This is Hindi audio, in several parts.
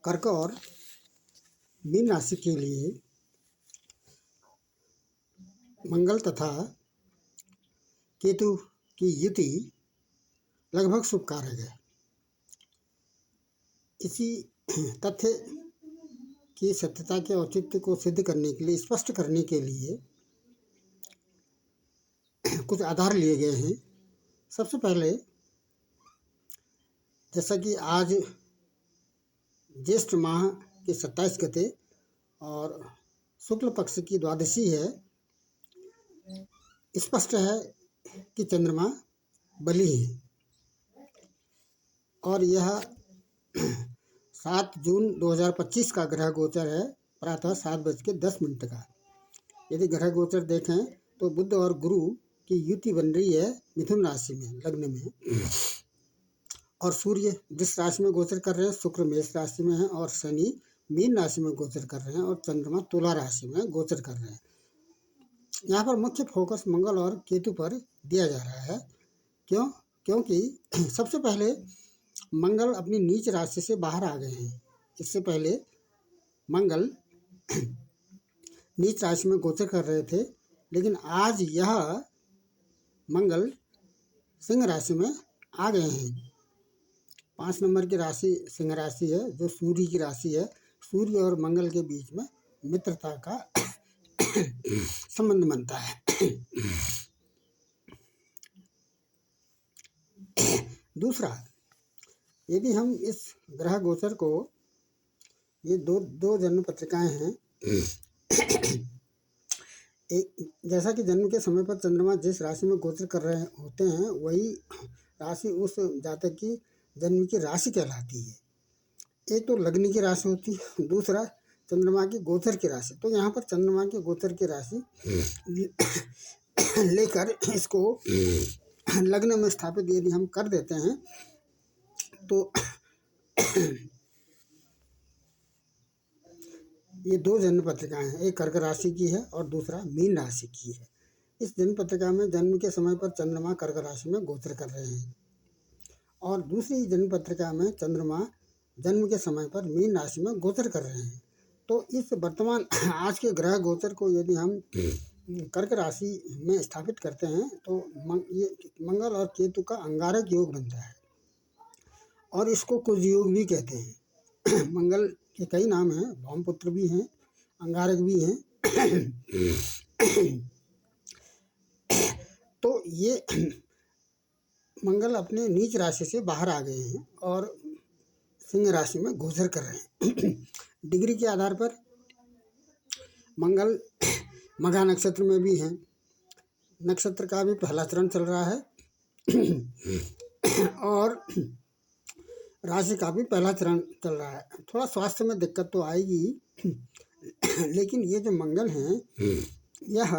कर्क और मीन राशि के लिए मंगल तथा केतु की युति लगभग शुभ कारक है। इसी तथ्य की सत्यता के औचित्य को सिद्ध करने के लिए, स्पष्ट करने के लिए कुछ आधार लिए गए हैं। सबसे पहले, जैसा कि आज ज्येष्ठ माह के 27 गते और शुक्ल पक्ष की द्वादशी है, स्पष्ट है कि चंद्रमा बली है और यह 7 जून 2025 का ग्रह गोचर है, प्रातः 7:10 का। यदि ग्रह गोचर देखें तो बुध और गुरु की युति बन रही है मिथुन राशि में, लग्न में, और सूर्य जिस राशि में गोचर कर रहे हैं, शुक्र मेष राशि में है और शनि मीन राशि में गोचर कर रहे हैं और चंद्रमा तुला राशि में गोचर कर रहे हैं। यहाँ पर मुख्य फोकस मंगल और केतु पर दिया जा रहा है। क्योंकि सबसे पहले मंगल अपनी नीच राशि से बाहर आ गए हैं। इससे पहले मंगल नीच राशि में गोचर कर रहे थे, लेकिन आज यह मंगल सिंह राशि में आ गए हैं। 5 नंबर की राशि सिंह राशि है, जो सूर्य की राशि है। सूर्य और मंगल के बीच में मित्रता का संबंध बनता है। दूसरा, यदि हम इस ग्रह गोचर को, ये दो जन्म पत्रिकाएं हैं। एक, जैसा कि जन्म के समय पर चंद्रमा जिस राशि में गोचर कर रहे होते हैं, वही राशि उस जातक की जन्म की राशि कहलाती है। एक तो लग्न की राशि होती है, दूसरा चंद्रमा की गोचर की राशि। तो यहाँ पर चंद्रमा की गोचर की राशि लेकर इसको लग्न में स्थापित यदि हम कर देते हैं तो ये 2 जन्म पत्रिकाएं हैं, एक कर्क राशि की है और दूसरा मीन राशि की है। इस जन्म पत्रिका में जन्म के समय पर चंद्रमा कर्क राशि में गोचर कर रहे हैं और दूसरी जन्म पत्रिका में चंद्रमा जन्म के समय पर मीन राशि में गोचर कर रहे हैं। तो इस वर्तमान आज के ग्रह गोचर को यदि हम कर्क राशि में स्थापित करते हैं तो ये मंगल और केतु का अंगारक योग बनता है और इसको कुज योग भी कहते हैं। मंगल के कई नाम हैं, भौमपुत्र भी हैं, अंगारक भी हैं। तो ये मंगल अपने नीच राशि से बाहर आ गए हैं और सिंह राशि में गोचर कर रहे हैं। डिग्री के आधार पर मंगल मघा नक्षत्र में भी हैं। नक्षत्र का भी पहला चरण चल रहा है और राशि का भी पहला चरण चल रहा है। थोड़ा स्वास्थ्य में दिक्कत तो आएगी, लेकिन ये जो मंगल हैं यह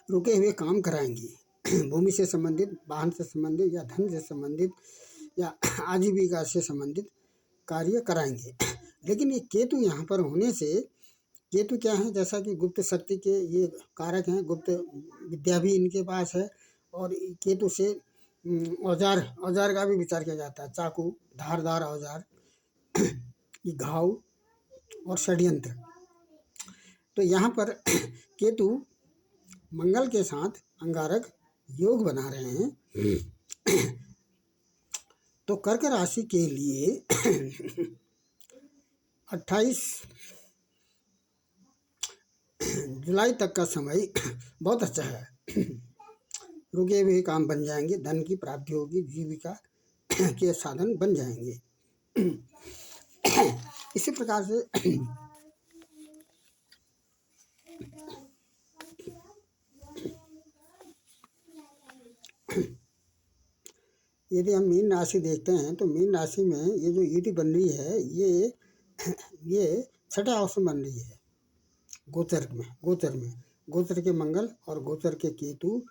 रुके हुए काम कराएंगे। भूमि से संबंधित, वाहन से संबंधित या धन से संबंधित या आजीविका से संबंधित कार्य कराएंगे। लेकिन ये केतु यहाँ पर होने से, केतु क्या है, जैसा कि गुप्त शक्ति के ये कारक हैं, गुप्त विद्या भी इनके पास है और केतु से औजार का भी विचार किया जाता है। चाकू, धारदार औजार, घाव और षड्यंत्र। तो यहाँ पर केतु मंगल के साथ अंगारक योग बना रहे हैं। तो कर्क राशि के लिए 28 जुलाई तक का समय बहुत अच्छा है। रुके हुए काम बन जाएंगे, धन की प्राप्ति होगी, जीविका के साधन बन जाएंगे। इसी प्रकार से यदि हम मीन राशि देखते हैं तो मीन राशि में ये जो युति बन रही है, ये 6ठे हाउस में बन रही है। गोचर के मंगल और गोचर के केतु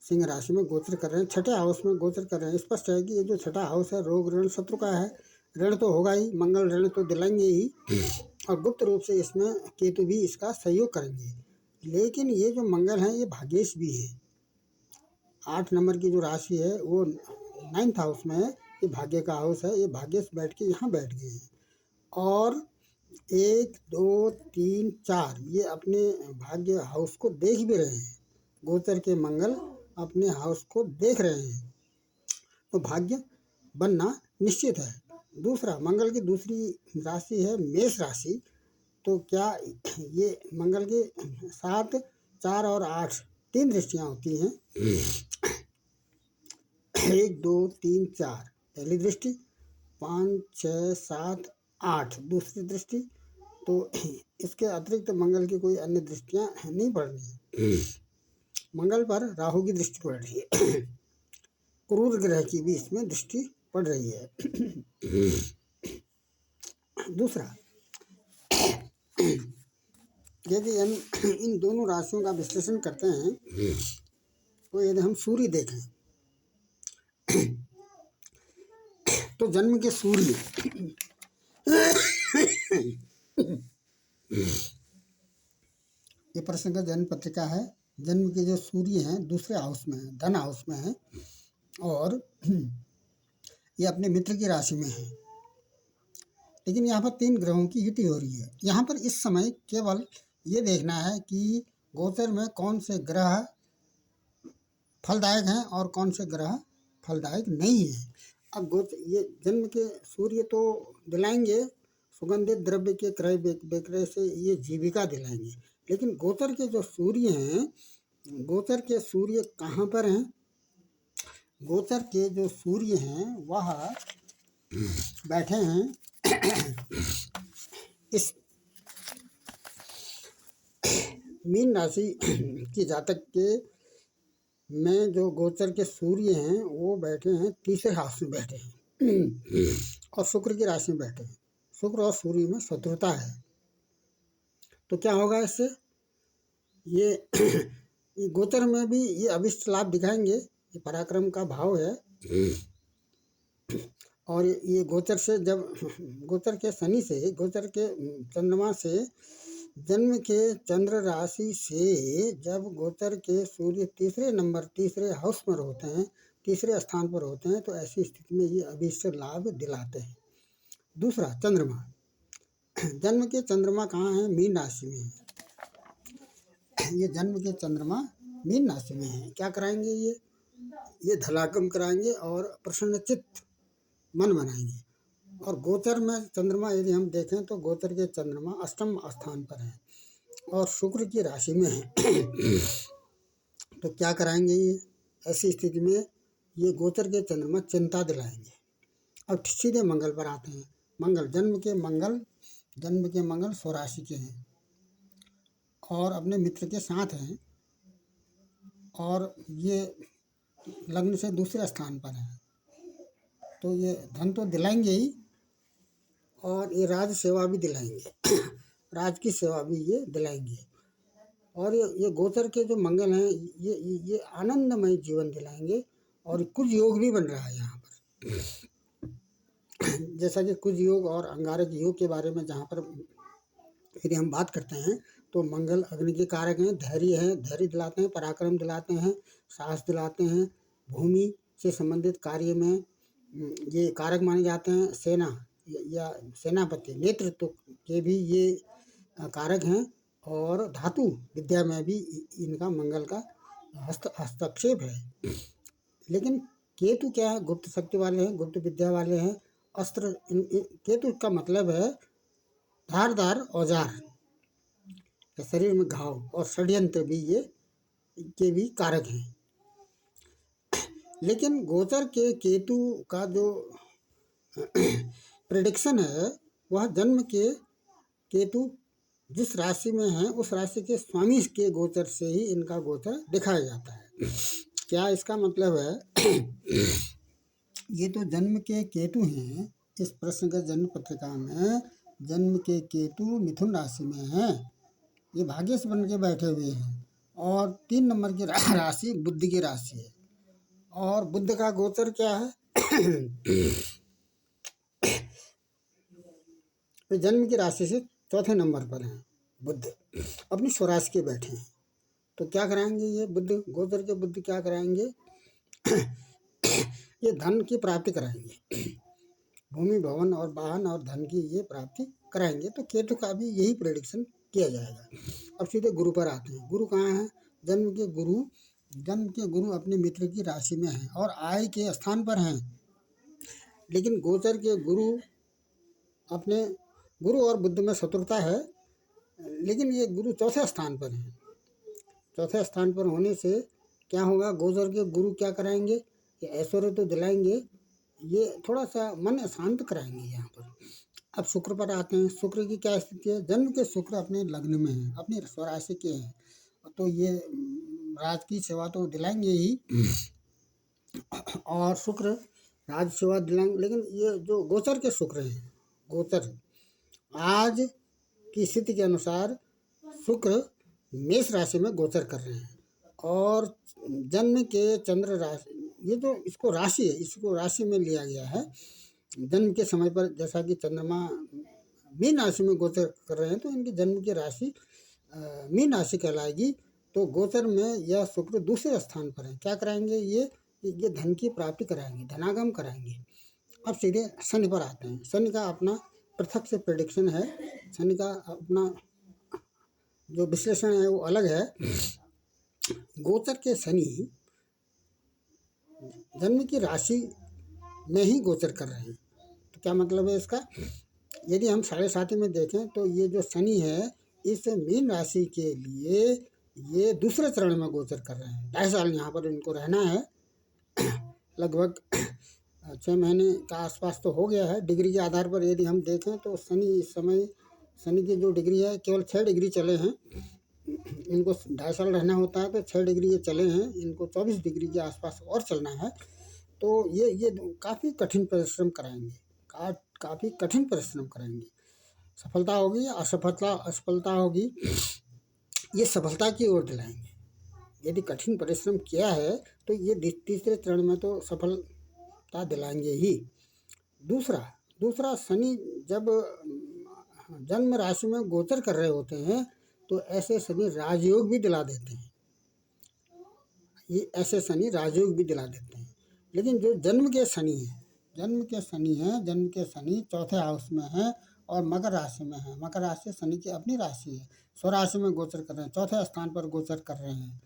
सिंह राशि में गोचर कर रहे हैं, 6ठे हाउस में गोचर कर रहे हैं। स्पष्ट है कि ये जो 6ठा हाउस है रोग ऋण शत्रु का है। ऋण तो होगा ही, मंगल ऋण तो दिलाएंगे ही और गुप्त रूप से इसमें केतु भी इसका सहयोग करेंगे। लेकिन ये जो मंगल हैं ये भाग्येश भी है। 8 नंबर की जो राशि है वो 9th हाउस में है, ये भाग्य का हाउस है, ये भाग्य से बैठ के यहाँ बैठ गए हैं। और 1 2 3 4 ये अपने भाग्य हाउस को देख भी रहे हैं। गोचर के मंगल अपने हाउस को देख रहे हैं, तो भाग्य बनना निश्चित है। दूसरा, मंगल की दूसरी राशि है मेष राशि। तो क्या ये मंगल के 7 4 और 8 3 दृष्टियां होती हैं। 1 2 3 4 पहली दृष्टि, 5 6 7 8 दूसरी दृष्टि। तो इसके अतिरिक्त मंगल की कोई अन्य दृष्टियां नहीं पड़ रही। मंगल पर राहु की दृष्टि पड़ रही है। क्रूर ग्रह की भी इसमें दृष्टि पड़ रही है। दूसरा, यदि हम इन दोनों राशियों का विश्लेषण करते हैं, तो यदि हम सूर्य देखें तो जन्म के सूर्य ये प्रश्न का जन्म पत्रिका है। जन्म के जो सूर्य हैं दूसरे हाउस में है, धन हाउस में है, और ये अपने मित्र की राशि में है। लेकिन यहाँ पर 3 ग्रहों की युति हो रही है। यहाँ पर इस समय केवल ये देखना है कि गोचर में कौन से ग्रह फलदायक हैं और कौन से ग्रह फलदायक नहीं हैं। अब ये जन्म के सूर्य तो दिलाएंगे सुगंधित द्रव्य के क्रय विक्रय से, ये जीविका दिलाएंगे। लेकिन गोचर के जो सूर्य हैं, गोचर के सूर्य कहाँ पर हैं? गोचर के जो सूर्य हैं वह बैठे हैं इस मीन राशि की जातक के में जो गोचर के सूर्य हैं वो बैठे हैं तीसरे हाउस में बैठे हैं और शुक्र की राशि में बैठे हैं। शुक्र और सूर्य में शत्रुता है। तो क्या होगा इससे? ये गोचर में भी ये अभिष्ट लाभ दिखाएंगे। ये पराक्रम का भाव है। और ये गोचर से, जब गोचर के शनि से, गोचर के चंद्रमा से, जन्म के चंद्र राशि से जब गोचर के सूर्य तीसरे हाउस पर होते हैं, तीसरे स्थान पर होते हैं, तो ऐसी स्थिति में ये अभिष्ट लाभ दिलाते हैं। दूसरा, चंद्रमा। जन्म के चंद्रमा कहाँ है? मीन राशि में है। ये जन्म के चंद्रमा मीन राशि में है। क्या कराएंगे? ये धलाकम कराएंगे और प्रसन्नचित्त मन बनाएंगे। और गोचर में चंद्रमा यदि हम देखें तो गोचर के चंद्रमा अष्टम स्थान पर है और शुक्र की राशि में है। तो क्या कराएंगे ये? ऐसी स्थिति में ये गोचर के चंद्रमा चिंता दिलाएंगे। अब सीधे मंगल पर आते हैं। मंगल, जन्म के मंगल स्वराशि के हैं और अपने मित्र के साथ हैं, और ये लग्न से दूसरे स्थान पर है। तो ये धन तो दिलाएंगे ही, और ये राज सेवा भी दिलाएंगे। राज की सेवा भी ये दिलाएंगे। और ये गोचर के जो मंगल हैं ये आनंदमय जीवन दिलाएंगे। और कुछ योग भी बन रहा है यहाँ पर। जैसा कि कुछ योग और अंगारक योग के बारे में जहाँ पर यदि हम बात करते हैं, तो मंगल अग्नि के कारक हैं, धैर्य दिलाते हैं, पराक्रम दिलाते हैं, साहस दिलाते हैं। भूमि से संबंधित कार्य में ये कारक माने जाते हैं। सेना या सेनापति, नेतृत्व के भी ये कारक हैं। और धातु विद्या में भी इनका मंगल का हस्तक्षेप है। लेकिन केतु क्या है? गुप्त शक्ति वाले हैं, गुप्त विद्या वाले हैं। अस्त्र, केतु का मतलब है धारदार औजार, शरीर में घाव, और षड्यंत्र भी ये के भी कारक हैं। लेकिन गोचर के केतु का जो प्रेडिक्शन है, वह जन्म के केतु जिस राशि में है उस राशि के स्वामी के गोचर से ही इनका गोचर दिखाया जाता है। क्या इसका मतलब है? ये तो जन्म के केतु हैं। इस प्रश्न का जन्म पत्रिका में जन्म के केतु मिथुन राशि में हैं। ये भाग्य से बन के बैठे हुए हैं। और 3 नंबर की राशि बुध की राशि है। और बुध का गोचर क्या है? तो जन्म की राशि से चौथे नंबर पर हैं बुध, अपनी स्वराशि के बैठे हैं। तो क्या कराएंगे ये बुध? गोचर के बुध क्या कराएंगे? ये धन की प्राप्ति कराएंगे। भूमि, भवन और वाहन और धन की ये प्राप्ति कराएंगे। तो केतु का भी यही प्रेडिक्शन किया जाएगा। अब सीधे गुरु पर आते हैं। गुरु कहाँ है? जन्म के गुरु अपने मित्र की राशि में हैं और आय के स्थान पर हैं। लेकिन गोचर के गुरु अपने गुरु और बुध में शत्रुता है, लेकिन ये गुरु चौथे स्थान पर हैं। चौथे स्थान पर होने से क्या होगा? गोचर के गुरु क्या कराएंगे? ये ऐश्वर्य तो दिलाएंगे, ये थोड़ा सा मन शांत कराएंगे यहाँ पर। अब शुक्र पर आते हैं। शुक्र की क्या स्थिति है? जन्म के शुक्र अपने लग्न में है, अपनी स्वराशि के हैं, तो ये राज की सेवा तो दिलाएंगे ही, और शुक्र राज सेवा दिलाएंगे। लेकिन ये जो गोचर के शुक्र हैं, गोचर आज की स्थिति के अनुसार शुक्र मेष राशि में गोचर कर रहे हैं, और जन्म के चंद्र राशि, ये जो इसको राशि है, इसको राशि में लिया गया है। जन्म के समय पर जैसा कि चंद्रमा मीन राशि में गोचर कर रहे हैं, तो इनकी जन्म की राशि मीन राशि कहलाएगी। तो गोचर में यह शुक्र दूसरे स्थान पर है। क्या कराएंगे? ये धन की प्राप्ति कराएंगे, धनागम कराएंगे। अब सीधे शनि पर आते हैं। शनि का अपना पृथक से प्रेडिक्शन है, शनि का अपना जो विश्लेषण है वो अलग है। गोचर के शनि जन्म की राशि में ही गोचर कर रहे हैं। तो क्या मतलब है इसका? यदि हम 7.5 में देखें तो ये जो शनि है, इस मीन राशि के लिए ये दूसरे चरण में गोचर कर रहे हैं। 2.5 साल यहाँ पर इनको रहना है। लगभग 6 महीने का आसपास तो हो गया है। डिग्री के आधार पर यदि हम देखें तो शनि इस समय, शनि की जो डिग्री है केवल 6 डिग्री चले हैं। इनको 2.5 साल रहना होता है, तो 6 डिग्री ये चले हैं, इनको 24 डिग्री के आसपास और चलना है। तो ये काफ़ी कठिन परिश्रम कराएंगे, काफ़ी कठिन परिश्रम कराएंगे। सफलता होगी या असफलता होगी, ये सफलता की ओर दिलाएंगे। यदि कठिन परिश्रम किया है तो ये तीसरे चरण में तो सफलता दिलाएंगे ही। दूसरा शनि जब जन्म राशि में गोचर कर रहे होते हैं तो ऐसे शनि राजयोग भी दिला देते हैं। ये ऐसे शनि राजयोग भी दिला देते हैं। लेकिन जो जन्म के शनि चौथे हाउस में है और मकर राशि में है। मकर राशि शनि की अपनी राशि है, स्वराशि में गोचर कर रहे हैं, चौथे स्थान पर गोचर कर रहे हैं,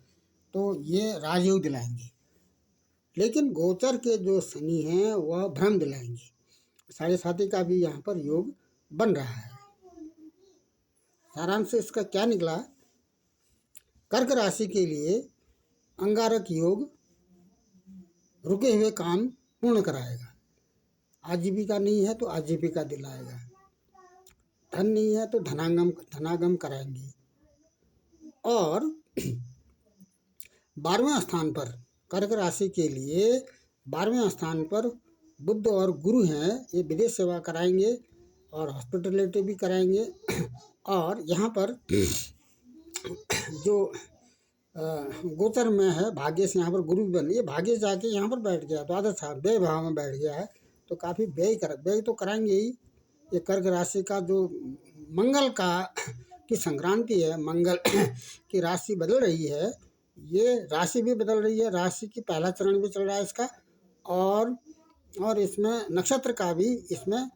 तो ये राजयोग दिलाएंगे। लेकिन गोचर के जो शनि हैं वह भ्रम दिलाएंगे। 7.5 का भी यहाँ पर योग बन रहा है। सारांश से इसका क्या निकला? कर्क राशि के लिए अंगारक योग रुके हुए काम पूर्ण कराएगा। आजीविका नहीं है तो आजीविका दिलाएगा, धन नहीं है तो धनागम कराएंगे। और 12वें स्थान पर कर्क राशि के लिए 12वें स्थान पर बुध और गुरु हैं, ये विदेश सेवा कराएंगे और हॉस्पिटलिटी भी कराएंगे। और यहाँ पर जो गोचर में है भाग्य से, यहाँ पर गुरु भी बन, ये भाग्य जाके यहाँ पर बैठ गया, द्वादश व्यय भाव में बैठ गया है, तो काफ़ी व्यय तो कराएंगे ही। ये कर्क राशि का जो मंगल की संक्रांति है, मंगल की राशि बदल रही है, ये राशि भी बदल रही है, राशि की पहला चरण भी चल रहा है इसका, और इसमें नक्षत्र का भी इसमें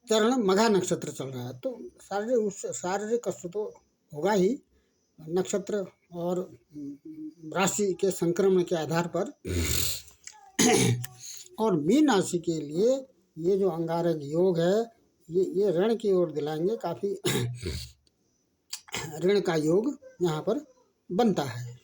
चरण मघा नक्षत्र चल रहा है। तो शारीरिक कष्ट तो होगा ही, नक्षत्र और राशि के संक्रमण के आधार पर। और मीन राशि के लिए ये जो अंगारक योग है, ये ऋण की ओर दिलाएंगे, काफ़ी ऋण का योग यहाँ पर बनता है।